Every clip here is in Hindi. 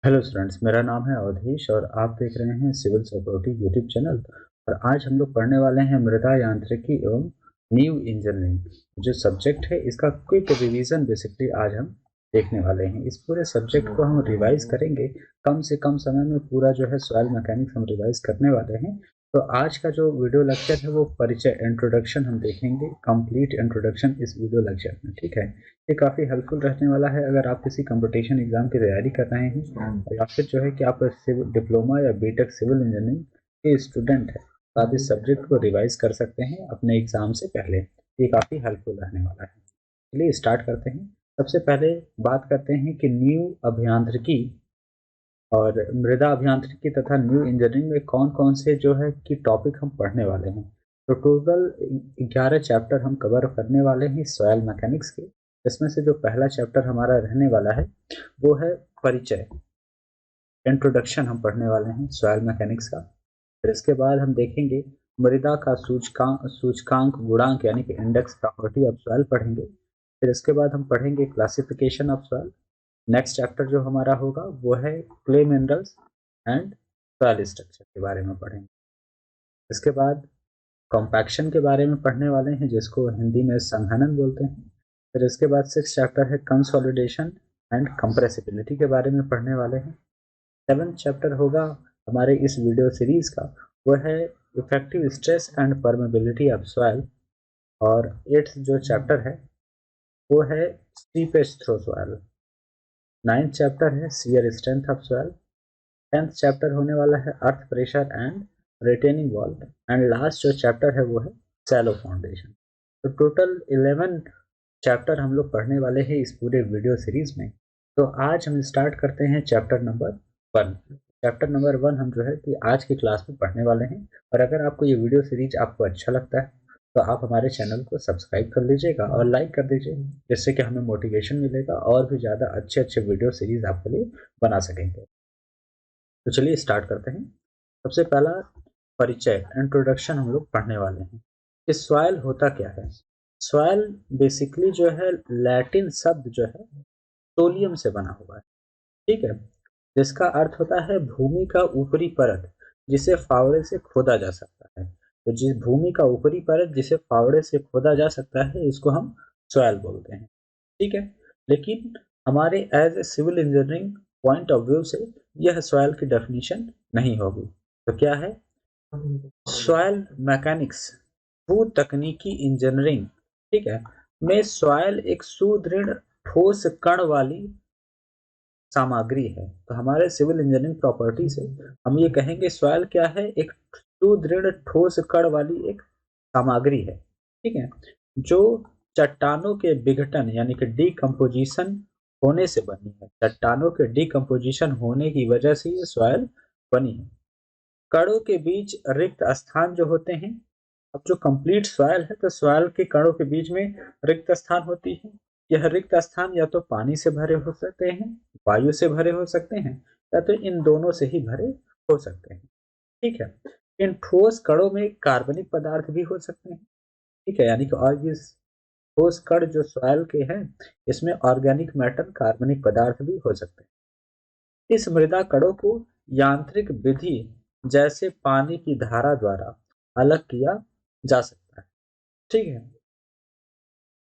हेलो स्टूडेंट्स, मेरा नाम है अवधेश और आप देख रहे हैं सिविल सपोर्टी यूट्यूब चैनल। और आज हम लोग पढ़ने वाले हैं मृदा यांत्रिकी एवं न्यू इंजीनियरिंग जो सब्जेक्ट है। इसका क्विक रिवीजन बेसिकली आज हम देखने वाले हैं। इस पूरे सब्जेक्ट को हम रिवाइज करेंगे। कम से कम समय में पूरा जो है सॉइल मैकेनिक्स हम रिवाइज करने वाले हैं। तो आज का जो वीडियो लेक्चर है वो परिचय इंट्रोडक्शन हम देखेंगे, कंप्लीट इंट्रोडक्शन इस वीडियो लेक्चर में। ठीक है, ये काफ़ी हेल्पफुल रहने वाला है अगर आप किसी कंपटीशन एग्जाम की तैयारी कर रहे हैं या फिर जो है कि आप सिविल डिप्लोमा या बीटेक सिविल इंजीनियरिंग के स्टूडेंट हैं, तो आप इस सब्जेक्ट को रिवाइज कर सकते हैं अपने एग्जाम से पहले। ये काफ़ी हेल्पफुल रहने वाला है। चलिए स्टार्ट करते हैं। सबसे पहले बात करते हैं कि न्यू अभियांत्रिकी और मृदा अभियांत्रिकी तथा न्यू इंजीनियरिंग में कौन कौन से जो है कि टॉपिक हम पढ़ने वाले हैं। तो टोटल 11 चैप्टर हम कवर करने वाले हैं सॉयल मैकेनिक्स के। इसमें से जो पहला चैप्टर हमारा रहने वाला है वो है परिचय, इंट्रोडक्शन हम पढ़ने वाले हैं सॉयल मैकेनिक्स का। फिर इसके बाद हम देखेंगे मृदा का सूचकांक गुणांक यानी कि इंडेक्स प्रॉपर्टी ऑफ सॉयल पढ़ेंगे। फिर इसके बाद हम पढ़ेंगे classification of soil. Next chapter जो हमारा होगा वो है clay minerals and soil structure के बारे में पढ़ेंगे। इसके बाद कॉम्पैक्शन के बारे में पढ़ने वाले हैं जिसको हिंदी में संघनन बोलते हैं। फिर इसके बाद सिक्स चैप्टर है कंसोलिडेशन एंड कंप्रेसिबिलिटी के बारे में पढ़ने वाले हैं। सेवन्थ चैप्टर होगा हमारे इस वीडियो सीरीज का, वो है effective stress and permeability of soil. और एट्थ जो चैप्टर है वो है seepage through soil. Ninth chapter है shear strength of soil. 10th chapter होने वाला है earth pressure and retaining wall. And last जो चैप्टर है वो है सैलो फाउंडेशन। तो टोटल 11 चैप्टर हम लोग पढ़ने वाले हैं इस पूरे वीडियो सीरीज में। तो आज हम स्टार्ट करते हैं चैप्टर नंबर 1। चैप्टर नंबर 1 हम जो है कि आज की क्लास में पढ़ने वाले हैं। और अगर आपको ये वीडियो सीरीज आपको अच्छा लगता है तो आप हमारे चैनल को सब्सक्राइब कर लीजिएगा और लाइक कर दीजिए, जिससे कि हमें मोटिवेशन मिलेगा और भी ज़्यादा अच्छे अच्छे वीडियो सीरीज आपके लिए बना सकेंगे। तो चलिए स्टार्ट करते हैं। सबसे पहला परिचय, इंट्रोडक्शन हम लोग पढ़ने वाले हैं कि सॉइल होता क्या है। सॉइल बेसिकली जो है लैटिन शब्द जो है सोलियम से बना हुआ है। ठीक है, जिसका अर्थ होता है भूमि का ऊपरी परत जिसे फावड़े से खोदा जा सकता है। तो जिस भूमि का ऊपरी परत जिसे फावड़े से खोदा जा सकता है इसको हम सॉइल बोलते हैं। ठीक है, लेकिन हमारे as a civil engineering point of view से यह सॉइल की डेफिनेशन नहीं होगी। तो क्या है सॉइल मैकेनिक्स? भू तकनीकी इंजीनियरिंग, ठीक है, में सॉइल एक सुदृढ़ ठोस कण वाली सामग्री है। तो हमारे सिविल इंजीनियरिंग प्रॉपर्टी से हम ये कहेंगे सॉइल क्या है, एक सुदृढ़ ठोस कण वाली एक सामग्री है। ठीक है, जो चट्टानों के विघटन यानी कि डिकम्पोजिशन होने से बनी है। चट्टानों के डिकम्पोजिशन होने की वजह से ये सॉइल बनी है। कणों के बीच रिक्त स्थान जो होते हैं, अब जो कंप्लीट सॉइल है तो सॉइल के कणों के बीच में रिक्त स्थान होती है। यह रिक्त स्थान या तो पानी से भरे हो सकते हैं, वायु से भरे हो सकते हैं, या तो इन दोनों से ही भरे हो सकते हैं। ठीक है, इन ठोस कणों में कार्बनिक पदार्थ भी हो सकते हैं। ठीक है, यानी कि और इस ठोस कण जो सॉइल के हैं इसमें ऑर्गेनिक मैटर कार्बनिक पदार्थ भी हो सकते हैं। इस मृदा कणों को यांत्रिक विधि जैसे पानी की धारा द्वारा अलग किया जा सकता है। ठीक है,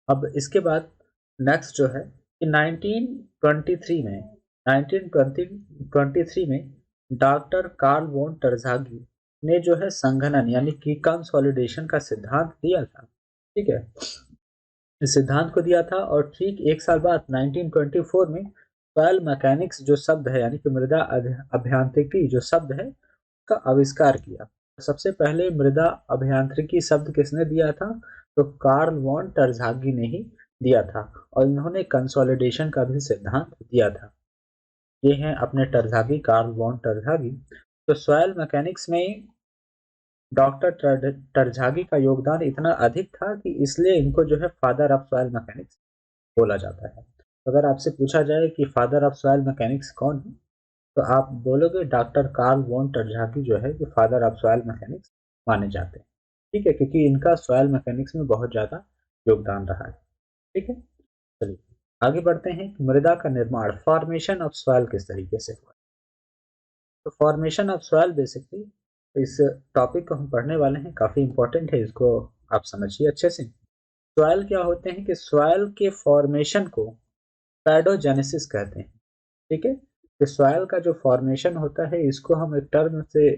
अब इसके बाद नेक्स्ट जो है कि 1923 में डॉक्टर कार्ल वॉन टरज़ागी ने जो है संघनन यानी कि कंसोलिडेशन का सिद्धांत दिया था। ठीक है, इस सिद्धांत को दिया था और ठीक एक साल बाद 1924 में सॉइल मैकेनिक्स जो शब्द है यानी कि मृदा अभियांत्रिकी जो शब्द है का आविष्कार किया। सबसे पहले मृदा अभियांत्रिकी शब्द किसने दिया था? तो कार्ल वॉन टरज़ागी ने ही दिया था और इन्होंने कंसोलिडेशन का भी सिद्धांत दिया था। ये हैं अपने टरज़ागी, कार्ल वॉन टरज़ागी। तो सॉइल मैकेनिक्स में डॉक्टर टरज़ागी का योगदान इतना अधिक था कि इसलिए इनको जो है फादर ऑफ सॉइल मैकेनिक्स बोला जाता है। अगर आपसे पूछा जाए कि फादर ऑफ सॉइल मैकेनिक्स कौन है तो आप बोलोगे डॉक्टर कार्ल वॉन टरज़ागी जो है कि फादर ऑफ सॉइल मैकेनिक्स माने जाते हैं। ठीक है, क्योंकि इनका सॉइल मैकेनिक्स में बहुत ज़्यादा योगदान रहा है। ठीक है, चलिए आगे बढ़ते हैं कि मृदा का निर्माण फॉर्मेशन ऑफ सॉइल किस तरीके से हुआ। तो फॉर्मेशन ऑफ सॉइल बेसिकली इस टॉपिक को हम पढ़ने वाले हैं, काफ़ी इंपॉर्टेंट है, इसको आप समझिए अच्छे से। सॉइल क्या होते हैं कि सॉइल के फॉर्मेशन को पैडोजेनेसिस कहते हैं। ठीक है, तो सॉइल का जो फॉर्मेशन होता है इसको हम एक टर्म से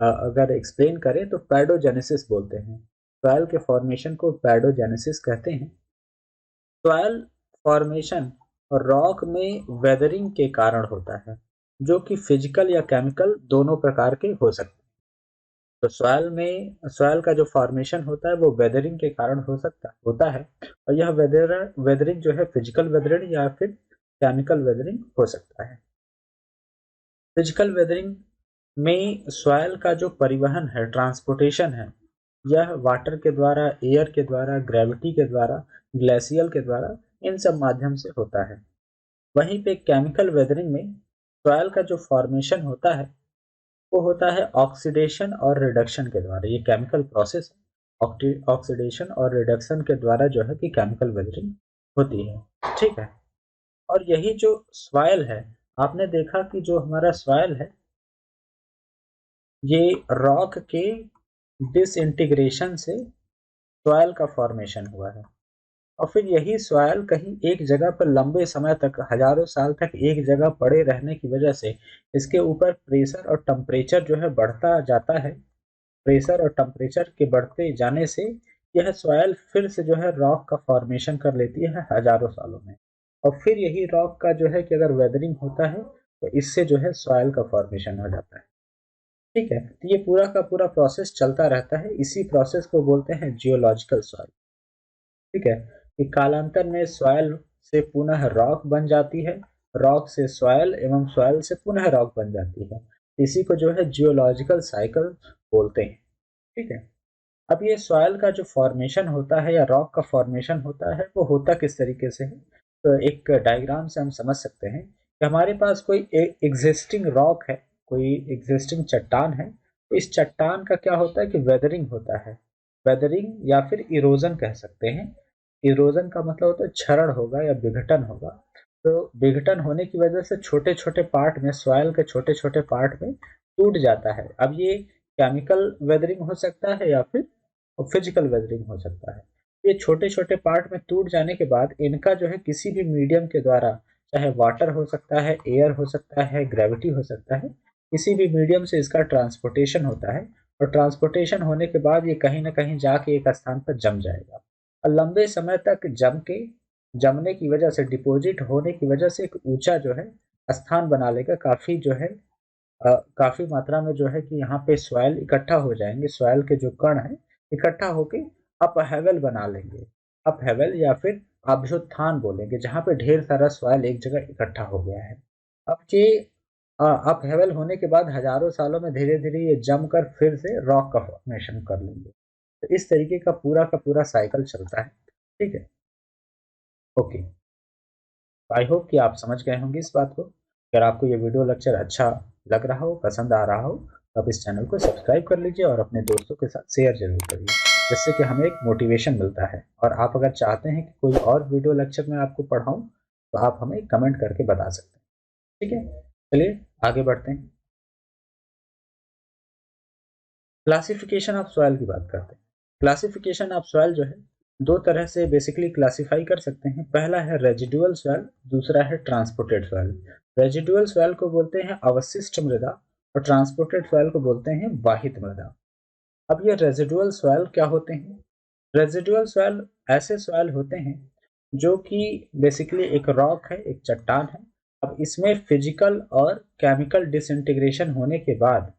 अगर एक्सप्लेन करें तो पैडोजेनेसिस बोलते हैं। सॉइल के फॉर्मेशन को पैडोजेनेसिस कहते हैं। सॉइल फॉर्मेशन रॉक में वेदरिंग के कारण होता है, जो कि फिजिकल या केमिकल दोनों प्रकार के हो सकते हैं। तो सॉइल का जो फॉर्मेशन होता है वो वेदरिंग के कारण होता है, और यह वेदरिंग जो है फिजिकल वेदरिंग या फिर केमिकल वेदरिंग हो सकता है। फिजिकल वेदरिंग में सॉइल का जो परिवहन है, ट्रांसपोर्टेशन है, यह वाटर के द्वारा, एयर के द्वारा, ग्रेविटी के द्वारा, ग्लेशियल के द्वारा, इन सब माध्यम से होता है। वहीं पे केमिकल वेदरिंग में सॉइल का जो फॉर्मेशन होता है वो होता है ऑक्सीडेशन और रिडक्शन के द्वारा। ये केमिकल प्रोसेस ऑक्सीडेशन और रिडक्शन के द्वारा जो है कि केमिकल वेदरिंग होती है। ठीक है, और यही जो सॉइल है, आपने देखा कि जो हमारा सॉइल है ये रॉक के डिसइंटीग्रेशन से सॉइल का फॉर्मेशन हुआ है, और फिर यही सॉइल कहीं एक जगह पर लंबे समय तक, हजारों साल तक एक जगह पड़े रहने की वजह से इसके ऊपर प्रेशर और टेम्परेचर जो है बढ़ता जाता है। प्रेशर और टेम्परेचर के बढ़ते जाने से यह सॉइल फिर से जो है रॉक का फॉर्मेशन कर लेती है हजारों सालों में, और फिर यही रॉक का जो है कि अगर वेदरिंग होता है तो इससे जो है सॉइल का फॉर्मेशन हो जाता है। ठीक है, तो ये पूरा का पूरा प्रोसेस चलता रहता है, इसी प्रोसेस को बोलते हैं जियोलॉजिकल सॉइल। ठीक है, कि कालांतर में सॉइल से पुनः रॉक बन जाती है, रॉक से सॉइल एवं सॉइल से पुनः रॉक बन जाती है। इसी को जो है जियोलॉजिकल साइकिल बोलते हैं। ठीक है, अब ये सॉइल का जो फॉर्मेशन होता है या रॉक का फॉर्मेशन होता है वो होता किस तरीके से है, तो एक डायग्राम से हम समझ सकते हैं कि हमारे पास कोई एग्जिस्टिंग रॉक है, कोई एग्जिस्टिंग चट्टान है, तो इस चट्टान का क्या होता है कि वेदरिंग होता है। वेदरिंग या फिर इरोजन कह सकते हैं। इरोजन का मतलब होता है क्षरण होगा या विघटन होगा। तो विघटन होने की वजह से छोटे छोटे पार्ट में, सॉइल के छोटे छोटे पार्ट में टूट जाता है। अब ये केमिकल वेदरिंग हो सकता है या फिर फिजिकल वेदरिंग हो सकता है। ये छोटे छोटे पार्ट में टूट जाने के बाद इनका जो है किसी भी मीडियम के द्वारा, चाहे वाटर हो सकता है, एयर हो सकता है, ग्रेविटी हो सकता है, किसी भी मीडियम से इसका ट्रांसपोर्टेशन होता है, और ट्रांसपोर्टेशन होने के बाद ये कहीं ना कहीं जाके एक स्थान पर जम जाएगा, और लंबे समय तक जमने की वजह से, डिपॉजिट होने की वजह से एक ऊंचा जो है स्थान बना लेगा। काफी जो है काफी मात्रा में जो है कि यहाँ पे सॉइल इकट्ठा हो जाएंगे, सॉइल के जो कण है इकट्ठा होके अप हेवल बना लेंगे। अप हेवल या फिर अभ्युत्थान बोलेंगे, जहाँ पे ढेर सारा सॉइल एक जगह इकट्ठा हो गया है। अब ये अप हेवल होने के बाद हजारों सालों में धीरे धीरे ये जमकर फिर से रॉक का फॉर्मेशन कर लेंगे। तो इस तरीके का पूरा साइकिल चलता है। ठीक है, ओके, आई होप कि आप समझ गए होंगे इस बात को। अगर आपको ये वीडियो लेक्चर अच्छा लग रहा हो, पसंद आ रहा हो, तो आप इस चैनल को सब्सक्राइब कर लीजिए और अपने दोस्तों के साथ शेयर जरूर करिए, जिससे कि हमें एक मोटिवेशन मिलता है। और आप अगर चाहते हैं कि कोई और वीडियो लेक्चर में आपको पढ़ाऊँ तो आप हमें कमेंट करके बता सकते हैं। ठीक है, चलिए आगे बढ़ते हैं। क्लासिफिकेशन ऑफ सॉइल की बात करते हैं। क्लासिफिकेशन ऑफ सॉइल जो है दो तरह से बेसिकली क्लासिफाई कर सकते हैं। पहला है रेजिडुअल सॉइल, दूसरा है ट्रांसपोर्टेड सॉइल। रेजिडुअल सॉइल को बोलते हैं अवशिष्ट मृदा, और ट्रांसपोर्टेड सॉइल को बोलते हैं वाहित मृदा। अब ये रेजिडुअल सॉइल क्या होते हैं? रेजिडुअल सॉइल ऐसे सॉइल होते हैं जो कि बेसिकली एक रॉक है, एक चट्टान है। अब इसमें फिजिकल और केमिकल डिसइंटीग्रेशन होने के बाद,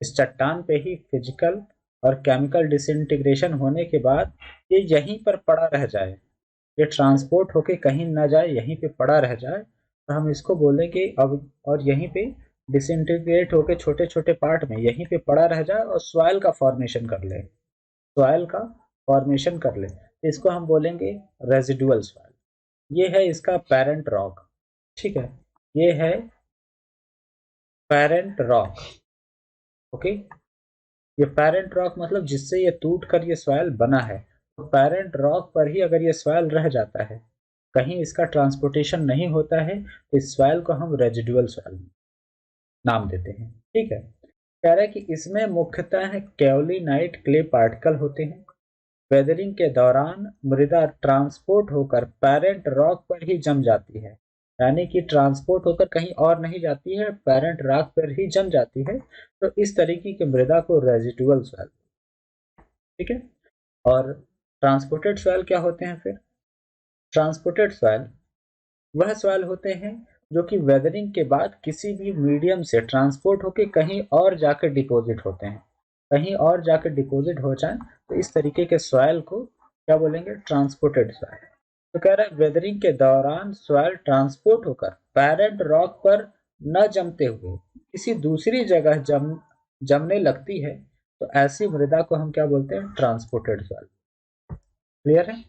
इस चट्टान पे ही फिजिकल और केमिकल डिसइंटीग्रेशन होने के बाद ये यहीं पर पड़ा रह जाए, ये ट्रांसपोर्ट होके कहीं ना जाए, यहीं पे पड़ा रह जाए, तो हम इसको बोलेंगे अब, और यहीं पे डिसइंटीग्रेट होके छोटे छोटे पार्ट में यहीं पे पड़ा रह जाए और सॉइल का फॉर्मेशन कर ले, सॉइल का फॉर्मेशन कर ले, तो इसको हम बोलेंगे रेजिडुअल सॉइल। ये है इसका पेरेंट रॉक। ठीक है, ये है पेरेंट रॉक। ओके, ये पेरेंट रॉक मतलब जिससे ये टूट कर ये सॉइल बना है। तो पेरेंट रॉक पर ही अगर ये सॉइल रह जाता है, कहीं इसका ट्रांसपोर्टेशन नहीं होता है, तो इस सॉइल को हम रेजिडुअल सॉइल नाम देते हैं। ठीक है, कह रहा है कि इसमें मुख्यतः कैओलिनाइट क्ले पार्टिकल होते हैं। वेदरिंग के दौरान मृदा ट्रांसपोर्ट होकर पेरेंट रॉक पर ही जम जाती है, यानी कि ट्रांसपोर्ट होकर कहीं और नहीं जाती है, पेरेंट रॉक पर ही जम जाती है। तो इस तरीके की मृदा को रेजिडुअल सॉइल। ठीक है, और ट्रांसपोर्टेड सॉइल क्या होते हैं फिर? ट्रांसपोर्टेड सॉइल वह सॉइल होते हैं जो कि वेदरिंग के बाद किसी भी मीडियम से ट्रांसपोर्ट होकर कहीं और जाकर डिपॉजिट होते हैं, कहीं और जाकर डिपॉजिट हो जाए, तो इस तरीके के सॉइल को क्या बोलेंगे? Transported soil. तो कह रहा है वेदरिंग के दौरान सॉइल ट्रांसपोर्ट होकर पैरेंट रॉक पर न जमते हुए किसी दूसरी जगह जमने लगती है, तो ऐसी मृदा को हम क्या बोलते हैं? Transported soil. क्लियर है?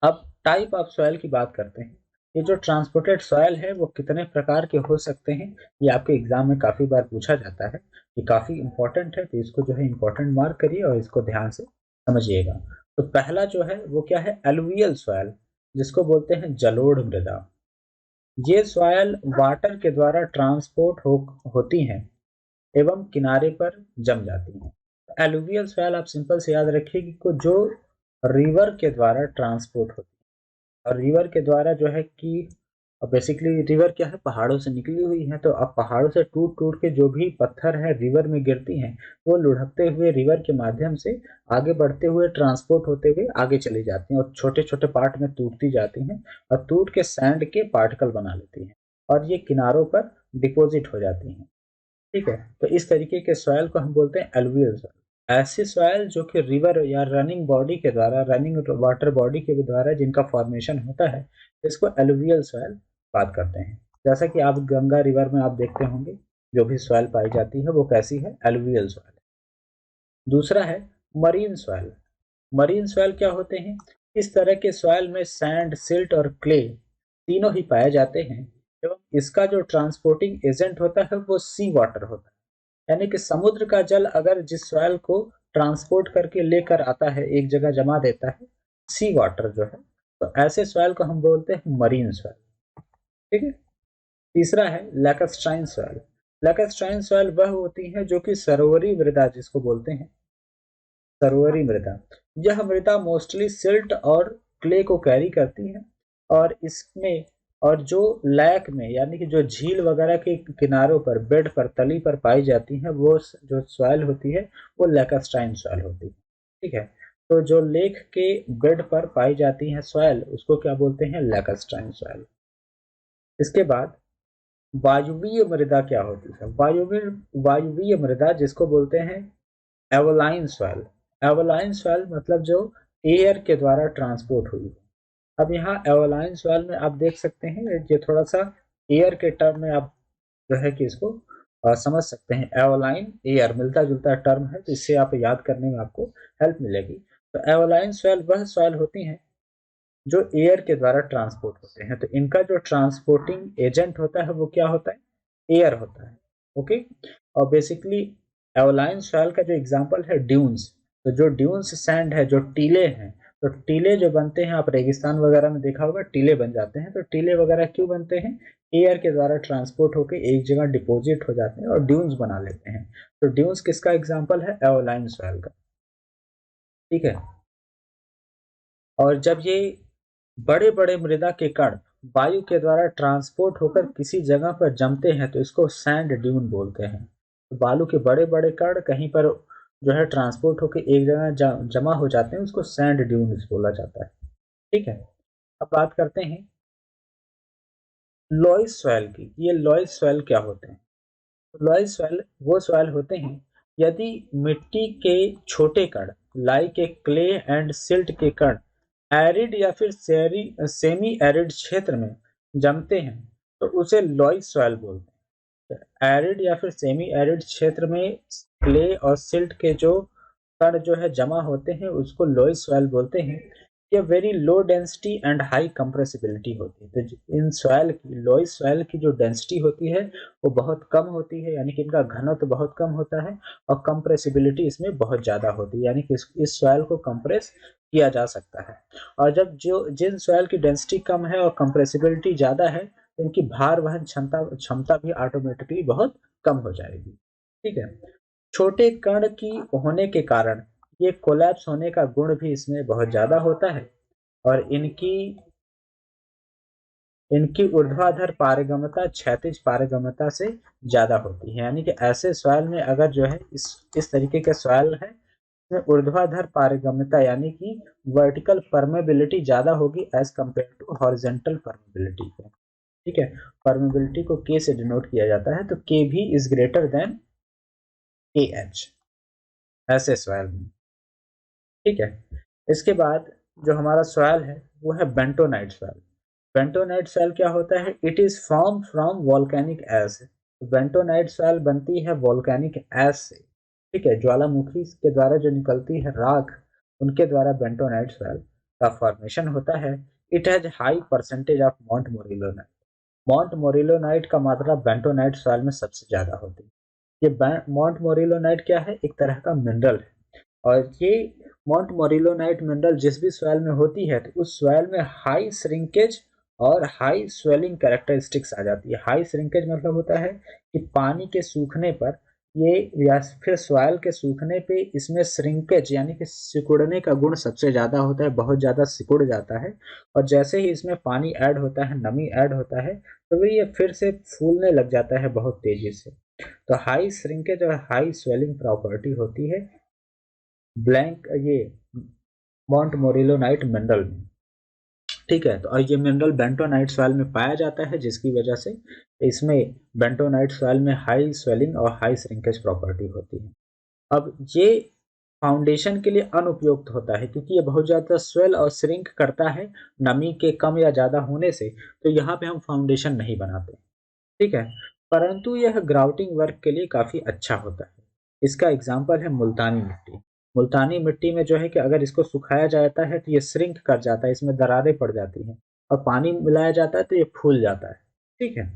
अब टाइप ऑफ सॉइल की बात करते हैं। ये जो ट्रांसपोर्टेड सॉइल है वो कितने प्रकार के हो सकते हैं, ये आपके एग्जाम में काफी बार पूछा जाता है। ये काफी इंपॉर्टेंट है, तो इसको जो है इंपॉर्टेंट मार्क करिए और इसको ध्यान से समझिएगा। तो पहला जो है वो क्या है? एलुवियल सॉइल, जिसको बोलते हैं जलोढ़ मृदा। ये सॉइल वाटर के द्वारा ट्रांसपोर्ट होती हैं एवं किनारे पर जम जाती हैं। एलुवियल सॉइल आप सिंपल से याद रखिए कि जो रिवर के द्वारा ट्रांसपोर्ट होती है, और रिवर के द्वारा जो है कि बेसिकली रिवर क्या है? पहाड़ों से निकली हुई है, तो अब पहाड़ों से टूट टूट के जो भी पत्थर है रिवर में गिरती हैं, वो लुढ़कते हुए रिवर के माध्यम से आगे बढ़ते हुए ट्रांसपोर्ट होते हुए आगे चली जाती हैं और छोटे छोटे पार्ट में टूटती जाती हैं और टूट के सैंड के पार्टिकल बना लेती हैं और ये किनारों पर डिपॉजिट हो जाती हैं। ठीक है, तो इस तरीके के सॉइल को हम बोलते हैं एलुवियल सॉइल। ऐसी सॉइल जो कि रिवर या रनिंग बॉडी के द्वारा, रनिंग वाटर बॉडी के द्वारा जिनका फॉर्मेशन होता है, इसको एलुवियल सॉइल बात करते हैं। जैसा कि आप गंगा रिवर में आप देखते होंगे, जो भी सॉइल पाई जाती है वो कैसी है? Alluvial soil. दूसरा है मरीन सॉइल। मरीन सॉइल क्या होते हैं? इस तरह के सॉइल में सैंड, सिल्ट और क्ले तीनों ही पाए जाते हैं एवं इसका जो ट्रांसपोर्टिंग एजेंट होता है वो सी वाटर होता है, यानी कि समुद्र का जल अगर जिस सॉइल को ट्रांसपोर्ट करके लेकर आता है, एक जगह जमा देता है, सी वाटर जो है, तो ऐसे सॉइल को हम बोलते हैं मरीन सॉइल। ठीक है, तीसरा है लैकस्ट्राइन सॉइल। लैकस्ट्राइन सॉइल वह होती है जो कि सरोवरी मृदा जिसको बोलते हैं, सरोवरी मृदा। यह मृदा मोस्टली सिल्ट और क्ले को कैरी करती है और इसमें, और जो लैक में यानी कि जो झील वगैरह के किनारों पर, बेड पर, तली पर पाई जाती है, वो जो सॉइल होती है वो लैकस्ट्राइन सॉइल होती है। ठीक है, तो जो लेक के बेड पर पाई जाती है सॉइल, उसको क्या बोलते हैं? लैकस्ट्राइन सॉइल। इसके बाद वायुवीय मृदा क्या होती है? वायुवीय मृदा जिसको बोलते हैं एवोलाइन सॉइल। एवोलाइन सॉइल मतलब जो एयर के द्वारा ट्रांसपोर्ट हुई। अब यहाँ एवोलाइन सॉइल में आप देख सकते हैं, ये थोड़ा सा एयर के टर्म में आप जो है कि इसको समझ सकते हैं। एवोलाइन एयर मिलता जुलता टर्म है, तो इससे आप याद करने में आपको हेल्प मिलेगी। तो एवोलाइन सॉइल वह सॉइल होती हैं जो एयर के द्वारा ट्रांसपोर्ट होते हैं, तो इनका जो ट्रांसपोर्टिंग एजेंट होता है वो क्या होता है? एयर होता है। ओके, और बेसिकली एवोलाइन सॉइल का जो एग्जांपल है ड्यून्स, तो जो ड्यून्स सैंड है, जो टीले हैं, तो टीले जो बनते हैं, आप रेगिस्तान वगैरह में देखा होगा टीले बन जाते हैं, तो टीले वगैरह क्यों बनते हैं? एयर के द्वारा ट्रांसपोर्ट होकर एक जगह डिपॉजिट हो जाते हैं और ड्यून्स बना लेते हैं। तो ड्यून्स किसका एग्जाम्पल है? एवोलाइन सॉइल का। ठीक है, और जब ये बड़े बड़े मृदा के कण वायु के द्वारा ट्रांसपोर्ट होकर किसी जगह पर जमते हैं, तो इसको सैंड ड्यून बोलते हैं। तो बालू के बड़े बड़े कण कहीं पर जो है ट्रांसपोर्ट होकर एक जगह जमा हो जाते हैं, उसको सैंड ड्यून्स बोला जाता है। ठीक है, अब बात करते हैं लॉइस सॉइल की। ये लॉइस सॉइल क्या होते हैं? लॉइस सॉइल वो सॉइल होते हैं यदि मिट्टी के छोटे कण, like a clay and silt के कण, एरिड या फिर सेमी एरिड क्षेत्र में जमते हैं, तो उसे लॉइस सॉइल बोलते हैं। एरिड या फिर सेमी एरिड क्षेत्र में क्ले और सिल्ट के जो कण जो है जमा होते हैं, उसको लॉइस सॉइल बोलते हैं। ये very low density and high compressibility होती है। तो इन सॉइल की, लॉइस सॉइल की जो डेंसिटी होती है वो बहुत कम होती है, यानी कि इनका घनत्व तो बहुत कम होता है, और कंप्रेसिबिलिटी इसमें बहुत ज़्यादा होती है, यानी कि इस सॉइल को कंप्रेस किया जा सकता है। और जब जो जिन सॉइल की डेंसिटी कम है और कंप्रेसिबिलिटी ज़्यादा है, तो इनकी भार वहन क्षमता क्षमता भी ऑटोमेटिकली बहुत कम हो जाएगी। ठीक है। छोटे कण की होने के कारण ये कोलैप्स होने का गुण भी इसमें बहुत ज़्यादा होता है और इनकी इनकी ऊर्ध्वाधर पारगम्यता क्षैतिज पारगम्यता से ज़्यादा होती है। यानी कि ऐसे सॉइल में अगर जो है इस तरीके के सॉइल है, इसमें ऊर्ध्वाधर पारगम्यता यानी कि वर्टिकल परमेबिलिटी ज़्यादा होगी as compared to horizontal permeability के। ठीक है। परमेबिलिटी को K से डिनोट किया जाता है, तो Kb is greater than KH ऐसे सॉइल में। ठीक है। इसके बाद जो हमारा सॉइल है वो है बेंटोनाइट सॉइल। बेंटोनाइट सॉइल क्या होता है? It is form from volcanic ash. Bentonite soil बनती है वोल्केनिक एश से। ठीक है। ज्वालामुखी के द्वारा जो निकलती है राख, उनके द्वारा बेंटोनाइट सॉइल का फॉर्मेशन होता है। It has high percentage of montmorillonite. Montmorillonite का मात्रा बेंटोनाइट सॉइल में सबसे ज्यादा होती है। ये माउंट मोरिलोनाइट क्या है? एक तरह का मिनरल है। और ये माउंट मोरिलोनाइट मिनरल जिस भी सॉइल में होती है तो उस सॉइल में हाई श्रिंकेज और हाई स्वेलिंग कैरेक्टरिस्टिक्स आ जाती है। हाई श्रिंकेज मतलब होता है कि पानी के सूखने पर ये या फिर सॉइल के सूखने पे इसमें श्रिंकेज यानी कि सिकुड़ने का गुण सबसे ज़्यादा होता है, बहुत ज़्यादा सिकुड़ जाता है। और जैसे ही इसमें पानी ऐड होता है, नमी ऐड होता है, तो ये फिर से फूलने लग जाता है बहुत तेजी से। तो हाई श्रिंकेज और हाई स्वेलिंग प्रॉपर्टी होती है ब्लैंक ये माउंट मोरिलोनाइट मिनरल में। ठीक है। तो और ये मिनरल बेंटोनाइट सॉइल में पाया जाता है, जिसकी वजह से इसमें बेंटोनाइट सॉइल में हाई स्वेलिंग और हाई श्रिंकेज प्रॉपर्टी होती है। अब ये फाउंडेशन के लिए अनुपयुक्त होता है क्योंकि ये बहुत ज़्यादा स्वेल और श्रिंक करता है नमी के कम या ज़्यादा होने से, तो यहाँ पे हम फाउंडेशन नहीं बनाते। ठीक है। परंतु यह ग्राउटिंग वर्क के लिए काफ़ी अच्छा होता है। इसका एग्जाम्पल है मुल्तानी मिट्टी। मुल्तानी मिट्टी में जो है कि अगर इसको सुखाया जाता है तो ये श्रिंक कर जाता है, इसमें दरारें पड़ जाती हैं और पानी मिलाया जाता है तो ये फूल जाता है। ठीक है।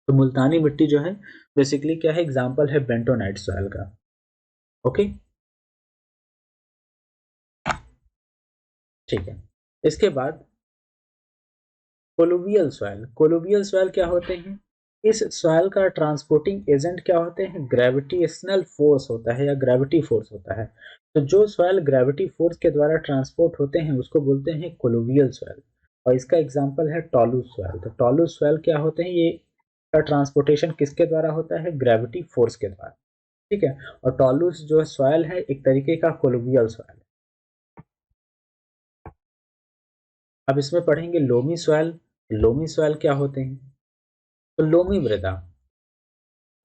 तो मुल्तानी मिट्टी जो है बेसिकली क्या है? एग्जाम्पल है बेंटोनाइट सॉइल का। ओके। ठीक है। इसके बाद कोलुवियल सॉइल। कोलुवियल सॉइल क्या होते हैं? इस सॉइल का ट्रांसपोर्टिंग एजेंट क्या होते हैं? ग्रेविटेशनल फोर्स होता है या ग्रेविटी फोर्स होता है। तो जो सॉइल ग्रेविटी फोर्स के द्वारा ट्रांसपोर्ट होते हैं उसको बोलते हैं कोलुवियल सॉइल। और इसका एग्जांपल है टॉलूस सॉइल। तो टॉलूस सॉइल क्या होते हैं? ये का ट्रांसपोर्टेशन किसके द्वारा होता है? ग्रेविटी फोर्स के द्वारा। ठीक है। और टॉलूस जो सॉइल है एक तरीके का कोलुवियल सॉइल है। अब इसमें पढ़ेंगे लोमी सॉइल। लोमी सॉइल क्या होते हैं? तो लोमी मृदा,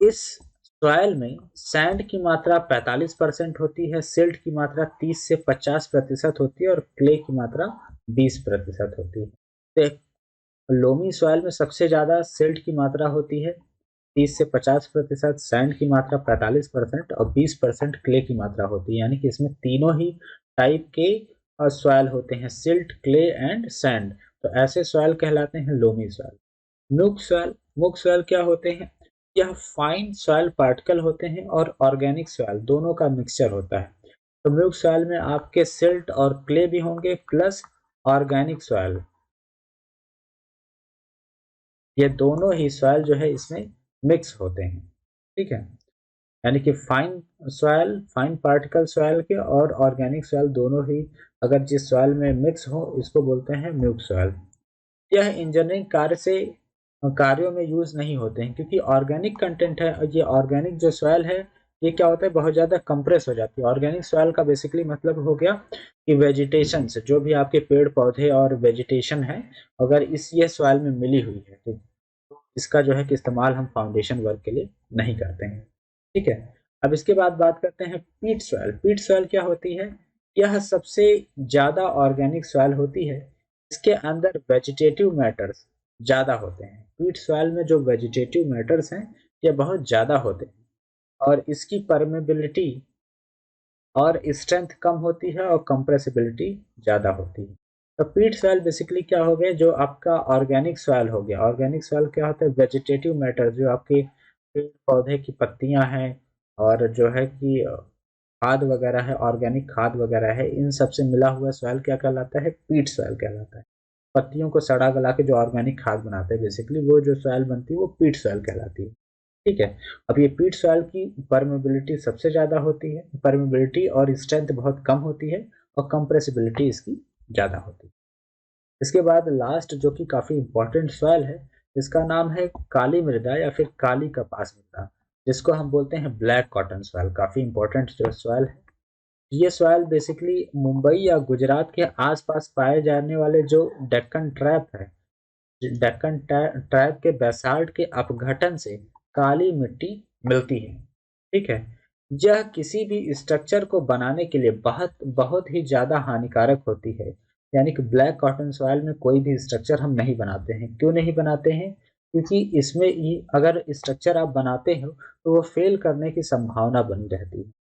इस सॉइल में सैंड की मात्रा 45% होती है, सिल्ट की मात्रा 30 से 50% होती है और क्ले की मात्रा 20% होती है। तो लोमी सॉइल में सबसे ज़्यादा सिल्ट की मात्रा होती है 30 से 50%, सैंड की मात्रा 45% और 20% क्ले की मात्रा होती है। यानी कि इसमें तीनों ही टाइप के सॉइल होते हैं, सिल्ट, क्ले एंड सैंड। तो ऐसे सॉइल कहलाते हैं लोमी सॉइल। मुग सॉइल क्या होते हैं? यह फाइन सॉइल पार्टिकल होते हैं और ऑर्गेनिक सॉइल दोनों का मिक्सचर होता है। तो मुग सॉइल में आपके सिल्ट और क्ले भी होंगे प्लस ऑर्गेनिक सॉइल। ये दोनों ही सॉइल जो है इसमें मिक्स होते हैं। ठीक है। यानी कि fine soil, fine particle soil के और ऑर्गेनिक सॉइल दोनों ही अगर जिस सॉइल में मिक्स हो इसको बोलते हैं म्यूक सॉइल। यह इंजीनियरिंग कार्यों में यूज नहीं होते हैं क्योंकि ऑर्गेनिक कंटेंट है और ये ऑर्गेनिक जो सॉइल है ये क्या होता है? बहुत ज़्यादा कंप्रेस हो जाती है। ऑर्गेनिक सॉइल का बेसिकली मतलब हो गया कि वेजिटेशन से जो भी आपके पेड़ पौधे और वेजिटेशन है अगर इस ये सॉइल में मिली हुई है तो इसका जो है कि इस्तेमाल हम फाउंडेशन वर्क के लिए नहीं करते हैं। ठीक है। अब इसके बाद बात करते हैं पीट सॉइल। पीट सॉइल क्या होती है? यह सबसे ज़्यादा ऑर्गेनिक सॉइल होती है। इसके अंदर वेजिटेटिव मैटर्स ज़्यादा होते हैं। पीट सॉइल में जो वेजिटेटिव मैटर्स हैं ये बहुत ज़्यादा होते हैं और इसकी परमेबिलिटी और स्ट्रेंथ कम होती है और कंप्रेसिबिलिटी ज़्यादा होती है। तो पीट सॉइल बेसिकली क्या हो गया? जो आपका ऑर्गेनिक सॉइल हो गया। ऑर्गेनिक सॉइल क्या होता है? वेजिटेटिव मैटर जो आपके पेड़ पौधे की पत्तियां हैं और जो है कि खाद वगैरह है, ऑर्गेनिक खाद वगैरह है, इन सब से मिला हुआ सॉइल क्या कहलाता है? पीट सॉइल कहलाता है। पत्तियों को सड़ा गला के जो ऑर्गेनिक खाद बनाते हैं बेसिकली, वो जो सॉइल बनती है वो पीट सॉइल कहलाती है। ठीक है। अब ये पीट सॉइल की परमेबिलिटी सबसे ज़्यादा होती है, परमेबिलिटी और स्ट्रेंथ बहुत कम होती है, और कंप्रेसिबिलिटी इसकी ज़्यादा होती है। इसके बाद लास्ट जो कि काफ़ी इंपॉर्टेंट सॉइल है, इसका नाम है काली मृदा या फिर काली कपास मृदा, जिसको हम बोलते हैं ब्लैक कॉटन सॉइल। काफ़ी इंपॉर्टेंट जो सॉइल है, ये सॉइल बेसिकली मुंबई या गुजरात के आसपास पाए जाने वाले जो डेक्कन ट्रैप है, डेक्कन ट्रैप के बेसाल्ट के अपघटन से काली मिट्टी मिलती है। ठीक है। यह किसी भी स्ट्रक्चर को बनाने के लिए बहुत बहुत ही ज़्यादा हानिकारक होती है। यानी कि ब्लैक कॉटन सॉइल में कोई भी स्ट्रक्चर हम नहीं बनाते हैं। क्यों नहीं बनाते हैं? क्योंकि इसमें ही अगर स्ट्रक्चर आप बनाते हो तो वो फेल करने की संभावना बनी रहती है।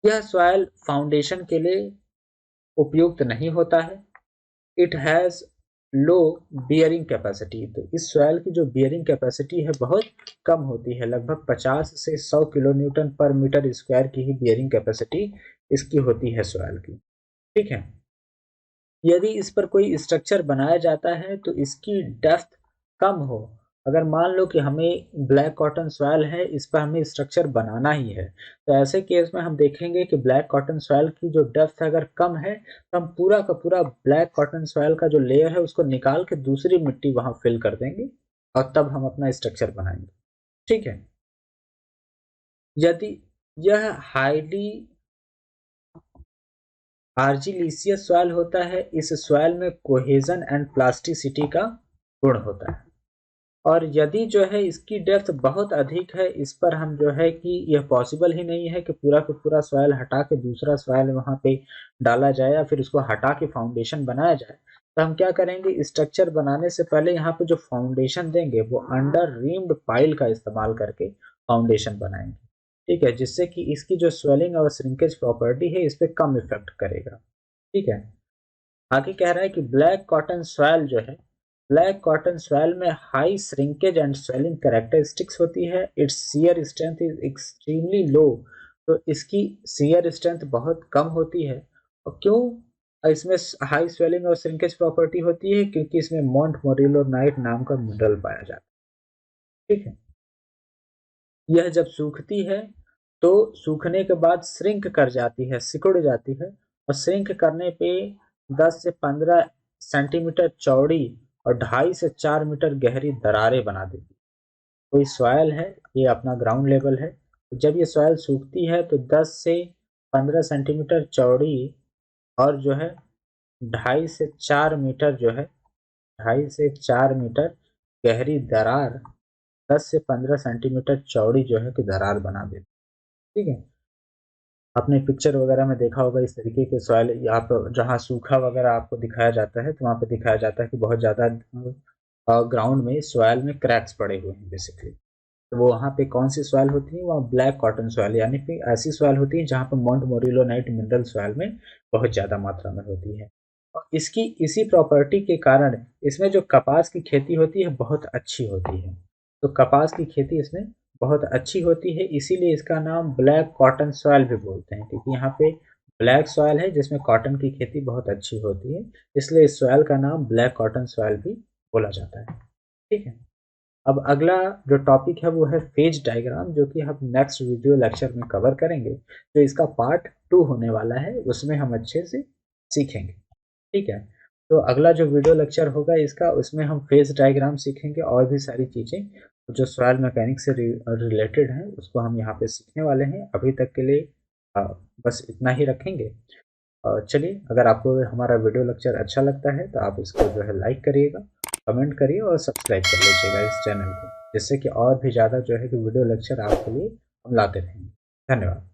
यह सॉइल फाउंडेशन के लिए उपयुक्त नहीं होता है। It has low bearing capacity. तो इस सॉइल की जो बियरिंग कैपेसिटी है बहुत कम होती है, लगभग 50 से 100 किलो न्यूटन पर मीटर स्क्वायर की ही बियरिंग कैपेसिटी इसकी होती है सॉइल की। ठीक है। यदि इस पर कोई स्ट्रक्चर बनाया जाता है तो इसकी डेप्थ कम हो। अगर मान लो कि हमें ब्लैक कॉटन सॉइल है, इस पर हमें स्ट्रक्चर बनाना ही है, तो ऐसे केस में हम देखेंगे कि ब्लैक कॉटन सॉइल की जो डेप्थ अगर कम है, तो हम पूरा का पूरा ब्लैक कॉटन सॉइल का जो लेयर है उसको निकाल के दूसरी मिट्टी वहाँ फिल कर देंगे, और तब हम अपना स्ट्रक्चर बनाएंगे। ठीक है। यदि यह हाईली आर्जिलिसियस सॉइल होता है, इस सॉइल में कोहेजन एंड प्लास्टिसिटी का गुण होता है। और यदि जो है इसकी डेप्थ बहुत अधिक है, इस पर हम जो है कि यह पॉसिबल ही नहीं है कि पूरा का पूरा सॉइल हटा के दूसरा सॉइल वहाँ पे डाला जाए या फिर उसको हटा के फाउंडेशन बनाया जाए, तो हम क्या करेंगे, स्ट्रक्चर बनाने से पहले यहाँ पे जो फाउंडेशन देंगे वो अंडर रीम्ड पाइल का इस्तेमाल करके फाउंडेशन बनाएंगे। ठीक है, जिससे कि इसकी जो स्वेलिंग और श्रिंकेज प्रॉपर्टी है इस पर कम इफेक्ट करेगा। ठीक है। आगे कह रहा है कि ब्लैक कॉटन सॉइल जो है, ब्लैक कॉटन सॉइल में high shrinkage and swelling characteristics होती है। It's shear strength is extremely low. तो इसकी शियर स्ट्रेंथ बहुत कम होती है। और क्यों इसमें हाई स्वेलिंग और श्रिंकेज प्रॉपर्टी होती है? क्योंकि इसमें मोंट मोरिलोनाइट नाम का मिनरल पाया जाता है। ठीक है। यह जब सूखती है तो सूखने के बाद श्रिंक कर जाती है, सिकुड़ जाती है, और श्रिंक करने पे 10 से 15 सेंटीमीटर चौड़ी और 2.5 से 4 मीटर गहरी दरारें बना देती है। कोई सॉइल है, ये अपना ग्राउंड लेवल है, तो जब ये सॉइल सूखती है तो 10 से 15 सेंटीमीटर चौड़ी और जो है 2.5 से 4 मीटर जो है 2.5 से 4 मीटर गहरी दरार, 10 से 15 सेंटीमीटर चौड़ी जो है कि दरार बना देती है। ठीक है। आपने पिक्चर वगैरह में देखा होगा इस तरीके के सॉइल, यहाँ पर जहाँ सूखा वगैरह आपको दिखाया जाता है तो वहाँ पे दिखाया जाता है कि बहुत ज़्यादा ग्राउंड में सॉइल में क्रैक्स पड़े हुए हैं बेसिकली। तो वो वहाँ पे कौन सी सॉइल होती है? वहाँ ब्लैक कॉटन सॉइल, यानी कि ऐसी सॉइल होती है जहाँ पे मोंट मोरिलोनाइट मिनरल सॉइल में बहुत ज़्यादा मात्रा में होती है। और इसकी इसी प्रॉपर्टी के कारण इसमें जो कपास की खेती होती है बहुत अच्छी होती है। तो कपास की खेती इसमें बहुत अच्छी होती है, इसीलिए इसका नाम ब्लैक कॉटन सॉइल भी बोलते हैं, क्योंकि यहाँ पे ब्लैक सॉइल है जिसमें कॉटन की खेती बहुत अच्छी होती है, इसलिए इस सॉइल का नाम ब्लैक कॉटन सॉइल भी बोला जाता है। ठीक है। अब अगला जो टॉपिक है वो है फेज डायग्राम, जो कि हम नेक्स्ट वीडियो लेक्चर में कवर करेंगे। तो इसका पार्ट 2 होने वाला है, उसमें हम अच्छे से सीखेंगे। ठीक है। तो अगला जो वीडियो लेक्चर होगा इसका, उसमें हम फेज डायग्राम सीखेंगे और भी सारी चीज़ें जो सॉइल मैकेनिक्स से रिलेटेड हैं उसको हम यहाँ पे सीखने वाले हैं। अभी तक के लिए बस इतना ही रखेंगे। चलिए, अगर आपको हमारा वीडियो लेक्चर अच्छा लगता है तो आप इसको जो है लाइक करिएगा, कमेंट करिए और सब्सक्राइब कर लीजिएगा इस चैनल को, जिससे कि और भी ज़्यादा जो है कि वीडियो लेक्चर आपके लिए हम लाते रहेंगे। धन्यवाद।